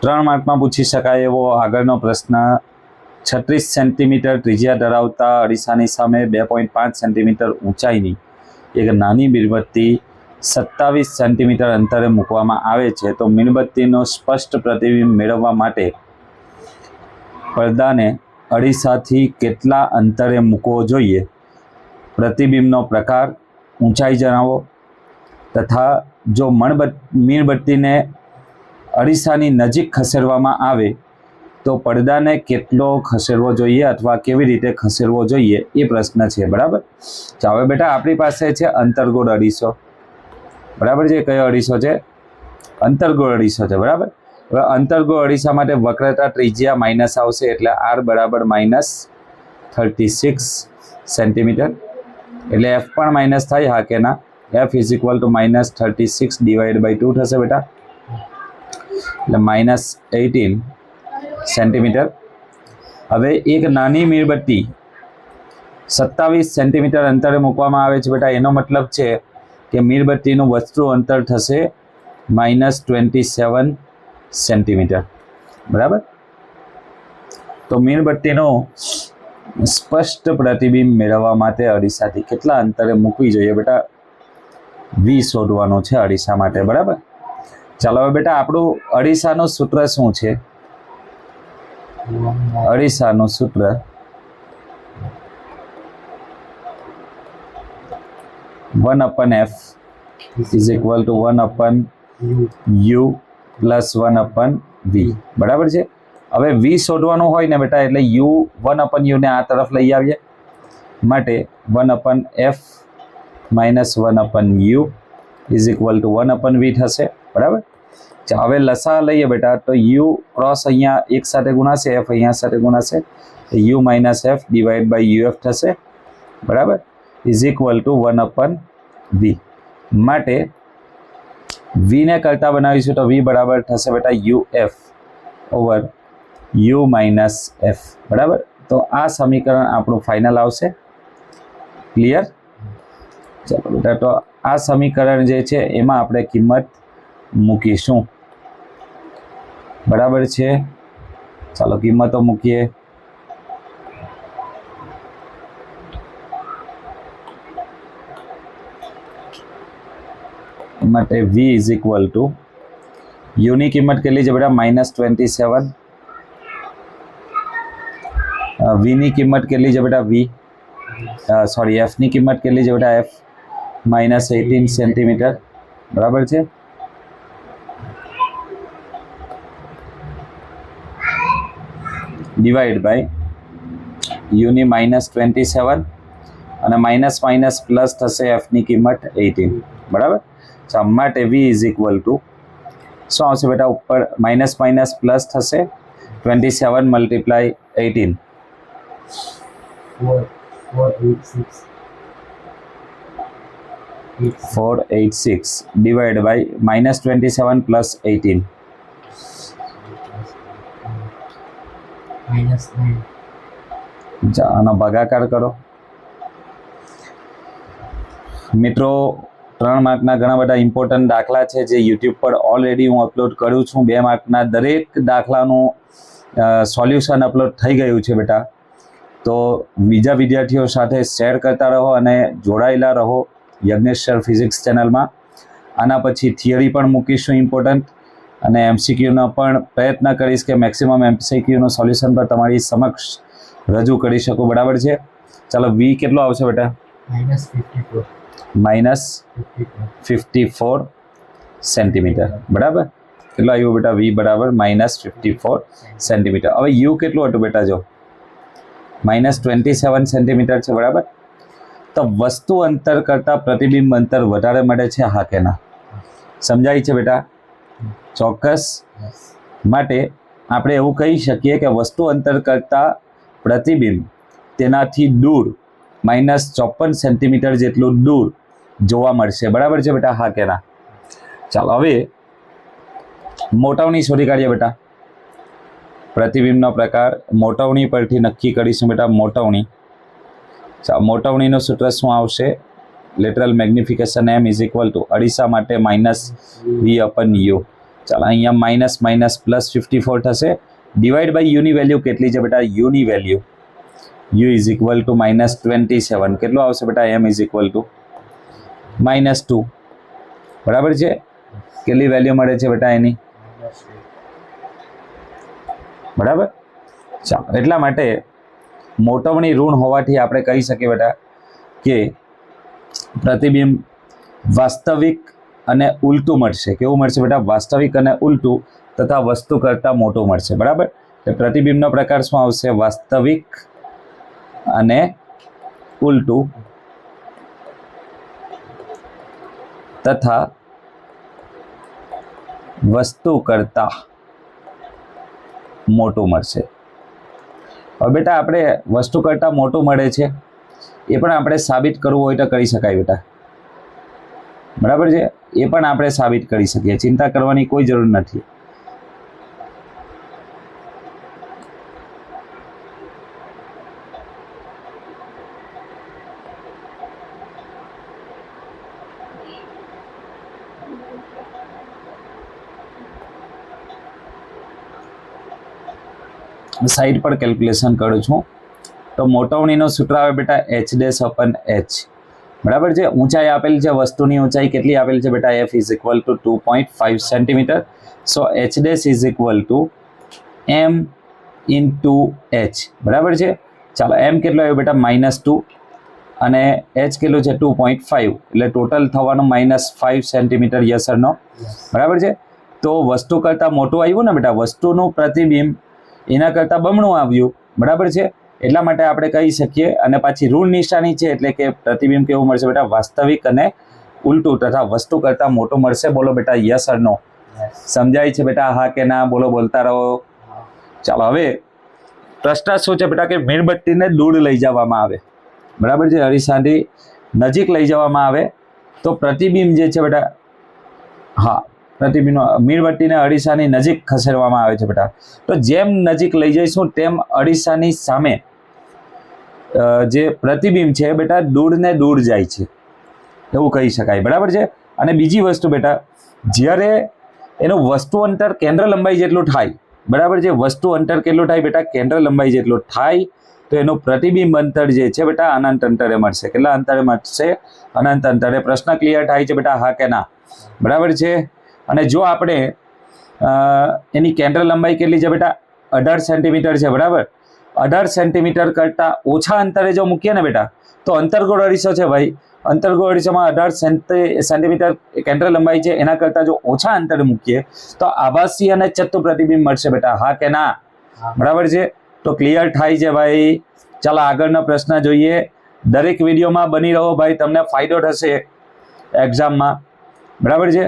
3 માર્કમાં પૂછી શકાય એવો આગળનો પ્રશ્ન 36 સેન્ટીમીટર ત્રિજ્યા ધરાવતા અરીસાની સામે 2.5 સેન્ટીમીટર ઊંચાઈની એક નાની મીણબત્તી 27 સેન્ટીમીટર અંતરે મૂકવામાં આવે છે તો મીણબત્તીનો સ્પષ્ટ પ્રતિબિંબ મેળવવા માટે પડદાને અરીસાથી કેટલા અંતરે મૂકવો જોઈએ? પ્રતિબિંબનો પ્રકાર, ઊંચાઈ જણાવો તથા જો મીણબત્તીને અરીસાની નજીક ખસેડવામાં આવે તો પડદાને કેટલો ખસેડવો જોઈએ અથવા કેવી રીતે ખસેડવો જોઈએ એ પ્રશ્ન છે. બરાબર. તો હવે બેટા આપણી પાસે છે અંતર્ગોળ અરીસો. બરાબર છે. કયો અરીસો છે? અંતર્ગોળ અરીસો છે. બરાબર. હવે અંતર્ગોળ અરીસા માટે વક્રતા ત્રિજ્યા માઇનસ આવશે એટલે r બરાબર -36 સેન્ટીમીટર એટલે f પણ માઇનસ થાય. હા કે ના? f is equal to -36 divide by 2 થશે બેટા એટલે -18 સેન્ટીમીટર. હવે એક નાની મીણબત્તી 27 સેન્ટીમીટર અંતરે મૂકવામાં આવે છે બેટા એનો મતલબ છે કે મીણબત્તીનું વસ્તુ અંતર થશે -27 સેન્ટીમીટર. બરાબર. તો મીણબત્તીનું સ્પષ્ટ પ્રતિબિંબ મેળવવા માટે અરીસાથી કેટલા અંતરે મૂકવી જોઈએ બેટા? v શોધવાનું છે અરીસા માટે. બરાબર. ચાલો હવે બેટા આપણું અરીસાનું સૂત્ર શું છે? અરીસાનું સૂત્ર (1/f) is equal two 1/u plus 1/v. બરાબર છે. હવે v શોધવાનું હોય ને બેટા એટલે u 1/u ને આ તરફ લઈ આવીએ માટે 1/f minus 1/u is equal to 1/v થશે. બરાબર. હવે લસા લઈએ બેટા તો u ક્રોસ અહીંયા એક સાથે ગુણાશે, f અહીંયા સાથે ગુણાશે, u minus f divide by uf થશે. બરાબર. Is equal to 1/v. માટે v ને કરતા બનાવીશું તો v બરાબર થશે બેટા uf over u minus f. બરાબર. તો આ સમીકરણ આપણું ફાઇનલ આવશે. ક્લિયર? ચાલો બેટા તો આ સમીકરણ જે છે એમાં આપણે કિંમત મૂકીશું. બરાબર છે. ચાલો કિંમતો મૂકીએ. માટે v is equal two u ની કિંમત કેટલી છે બેટા? -27. v ની કિંમત કેટલી છે બેટા? f ની કિંમત કેટલી છે બેટા? f -18 centimetre. બરાબર છે. ડિવાઈડ બાય u ની -27 અને માઇનસ માઇનસ પ્લસ થશે f ની કિંમત 18. બરાબર. તો માટે v ઇઝ ઇક્વલ ટુ શું આવશે બેટા? ઉપર માઇનસ માઇનસ પ્લસ થશે 27 મલ્ટીપ્લાય 18 486 ડિવાઈડ બાય -27 પ્લસ 18 આનો ભાગાકાર કરો. મિત્રો 3 માર્કના ઘણા બધા ઇમ્પોર્ટન્ટ દાખલા છે જે યુટ્યુબ પર ઓલરેડી હું અપલોડ કરું છું. 2 માર્કના દરેક દાખલાનું સોલ્યુશન અપલોડ થઈ ગયું છે બેટા. તો બીજા વિદ્યાર્થીઓ સાથે શેર કરતા રહો અને જોડાયેલા રહો યજ્ઞેશ સર ફિઝિક્સ ચેનલમાં. આના પછી થિયરી પણ મૂકીશું ઇમ્પોર્ટન્ટ અને એમસીક્યુનો પણ પ્રયત્ન કરીશ કે મેક્સિમમ એમસીક્યુનું સોલ્યુશન પર તમારી સમક્ષ રજૂ કરી શકું. બરાબર છે. ચાલો v કેટલો આવશે બેટા? -54 સેન્ટીમીટર. બરાબર. કેટલો આવ્યો બેટા? v બરાબર -54 સેન્ટીમીટર. હવે u કેટલું હતું બેટા? જો -27 સેન્ટીમીટર છે. બરાબર. તો વસ્તુ અંતર કરતાં પ્રતિબિંબ અંતર વધારે મળે છે. હા કે ના? સમજાય છે બેટા? ચોક્કસ. માટે આપણે એવું કહી શકીએ કે વસ્તુ અંતર કરતાં પ્રતિબિંબ તેનાથી દૂર -54 સેન્ટીમીટર જેટલું દૂર જોવા મળશે. બરાબર છે બેટા? હા કે ના? ચાલો હવે મોટવણી શોધી કાઢીએ બેટા. પ્રતિબિંબનો પ્રકાર મોટવણી પરથી નક્કી કરીશું બેટા. મોટવણી. મોટવણીનું સૂત્ર શું આવશે? Lateral magnification m is equal two અરીસા માટે -v/u ચાલો અહીંયા માઇનસ માઇનસ પ્લસ 54 થશે ડિવાઈડ બાય યુની વેલ્યુ કેટલી છે બેટા યુની value u is equal to -27 કેટલું આવશે બેટા m ઇઝ ઇક્વલ ટુ -2 બરાબર છે કેટલી વેલ્યુ મળે છે બેટા એની બરાબર ચાલો એટલા માટે મોટવણી ઋણ હોવાથી આપણે કહી શકીએ બેટા કે પ્રતિબિંબ વાસ્તવિક અને ઉલટું મળશે કેવું મળશે બેટા વાસ્તવિક અને ઉલટું તથા વસ્તુ કરતાં મોટું મળશે બરાબર તો પ્રતિબિંબનો પ્રકાર શું આવશે વાસ્તવિક અને ઉલટું તથા વસ્તુ કરતાં મોટું મળશે હવે બેટા આપણે વસ્તુ કરતાં મોટું મળે છે એ પણ આપણે સાબિત કરવું હોય તો કરી શકાય બેટા બરાબર છે એ પણ આપણે સાબિત કરી શકીએ ચિંતા કરવાની કોઈ જરૂર નથી સાઈડ પર કેલ્ક્યુલેશન કરું છું તો મોટવણીનું સૂત્ર આવે બેટા h'/h બરાબર છે ઊંચાઈ આપેલ છે વસ્તુની ઊંચાઈ કેટલી આપેલ છે બેટા f is equal two 2.5 centimetre so h' is equal two m into h બરાબર છે ચાલો m કેટલો આવ્યો બેટા -2 અને h કેટલું છે 2.5 એટલે ટોટલ થવાનું -5 સેન્ટીમીટર યસ ઓર નો બરાબર છે તો વસ્તુ કરતાં મોટું આવ્યું ને બેટા વસ્તુનું પ્રતિબિંબ એના કરતાં બમણું આવ્યું બરાબર છે એટલા માટે આપણે કહી શકીએ અને પાછી ઋણ નિશાની છે એટલે કે પ્રતિબિંબ કેવું મળશે બેટા વાસ્તવિક અને ઉલટું તથા વસ્તુ કરતાં મોટું મળશે બોલો બેટા યસ ઓર નો સમજાય છે બેટા હા કે ના બોલો બોલતા રહો ચાલો હવે પ્રશ્ન શું છે બેટા કે મીણબત્તીને દૂર લઈ જવામાં આવે બરાબર છે અરીસાની નજીક લઈ જવામાં આવે તો પ્રતિબિંબ જે છે બેટા હા પ્રતિબિંબ મીણબત્તીને અરીસાની નજીક ખસેડવામાં આવે છે બેટા તો જેમ નજીક લઈ જઈશું તેમ અરીસાની સામે જે પ્રતિબિંબ છે બેટા દૂર ને દૂર જાય છે એવું કહી શકાય બરાબર છે અને બીજી વસ્તુ બેટા જ્યારે એનું વસ્તુ અંતર કેન્દ્ર લંબાઈ જેટલું થાય બરાબર છે વસ્તુ અંતર કેટલું થાય બેટા કેન્દ્ર લંબાઈ જેટલું થાય તો એનું પ્રતિબિંબ અંતર જે છે બેટા અનંત અંતરે મળશે કેટલા અંતરે મળશે અનંત અંતરે પ્રશ્ન ક્લિયર થાય છે બેટા હા કે ના બરાબર છે અને જો આપણે એની કેન્દ્ર લંબાઈ કેટલી છે બેટા 18 સેન્ટીમીટર છે બરાબર 18 સેન્ટીમીટર કરતાં ઓછા અંતરે જો મૂકીએ ને બેટા તો અંતર્ગોળ અરીસો છે ભાઈ અંતર્ગોળ અરીસામાં 18 સેન્ટીમીટર કેન્દ્ર લંબાઈ છે એના કરતાં જો ઓછા અંતરે મૂકીએ તો આભાસી અને ચત્તુ પ્રતિબિંબ મળશે બેટા હા કે ના બરાબર છે તો ક્લિયર થાય છે ભાઈ ચાલો આગળનો પ્રશ્ન જોઈએ દરેક વિડીયોમાં બની રહો ભાઈ તમને ફાયદો થશે એક્ઝામમાં બરાબર છે